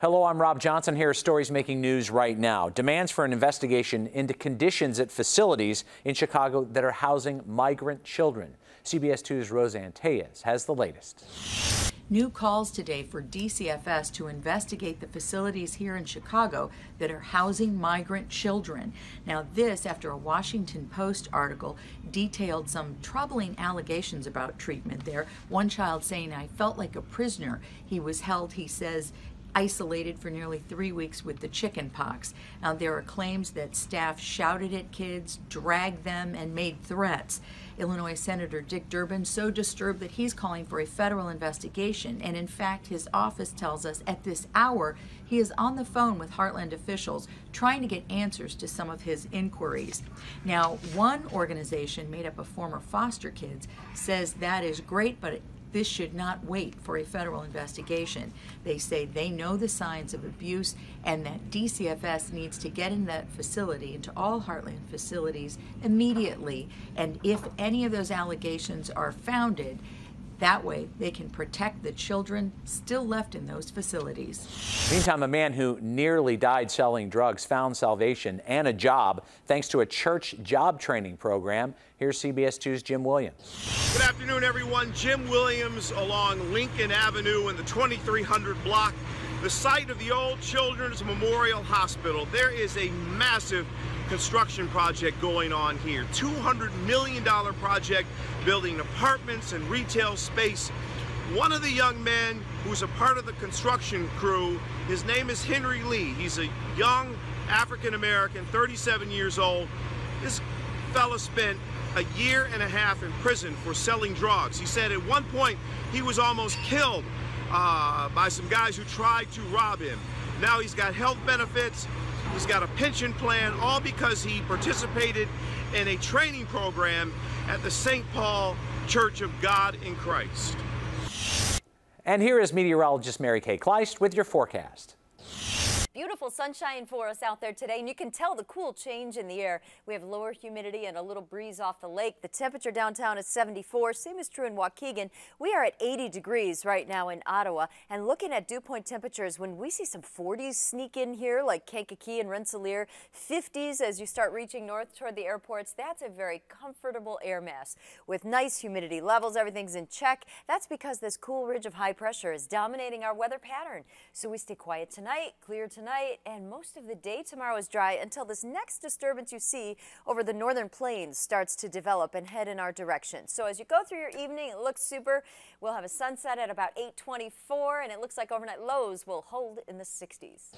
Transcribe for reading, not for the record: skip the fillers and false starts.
Hello, I'm Rob Johnson. Here are stories making news right now. Demands for an investigation into conditions at facilities in Chicago that are housing migrant children. CBS 2's Roseanne Tellez has the latest. New calls today for DCFS to investigate the facilities here in Chicago that are housing migrant children. Now this after a Washington Post article detailed some troubling allegations about treatment there. One child saying, "I felt like a prisoner." He was held, he says, isolated for nearly 3 weeks with the chicken pox. Now there are claims that staff shouted at kids, dragged them, and made threats. Illinois Senator Dick Durbin so disturbed that he's calling for a federal investigation, and in fact his office tells us at this hour he is on the phone with Heartland officials trying to get answers to some of his inquiries. Now one organization made up of former foster kids says that is great, but this should not wait for a federal investigation. They say they know the signs of abuse and that DCFS needs to get in that facility, into all Heartland facilities immediately. And if any of those allegations are founded, that way they can protect the children still left in those facilities. Meantime, a man who nearly died selling drugs found salvation and a job thanks to a church job training program. Here's CBS 2's Jim Williams. Good afternoon, everyone. Jim Williams along Lincoln Avenue in the 2300 block, the site of the old Children's Memorial Hospital. There is a massive construction project going on here. $200 million project building apartments and retail space. One of the young men who's a part of the construction crew, his name is Henry Lee. He's a young African-American, 37 years old. This fella spent a year and a half in prison for selling drugs. He said at one point he was almost killed by some guys who tried to rob him. Now he's got health benefits, he's got a pension plan, all because he participated in a training program at the St. Paul Church of God in Christ. And here is meteorologist Kay Kleist with your forecast. Beautiful sunshine for us out there today, and you can tell the cool change in the air. We have lower humidity and a little breeze off the lake. The temperature downtown is 74. Same is true in Waukegan. We are at 80 degrees right now in Ottawa, and looking at dew point temperatures, when we see some 40s sneak in here like Kankakee and Rensselaer, 50s as you start reaching north toward the airports, that's a very comfortable air mass with nice humidity levels. Everything's in check. That's because this cool ridge of high pressure is dominating our weather pattern. So we stay quiet tonight, clear tonight, and most of the day tomorrow is dry until this next disturbance you see over the northern plains starts to develop and head in our direction. So as you go through your evening, it looks super. We'll have a sunset at about 8:24, and it looks like overnight lows will hold in the 60s.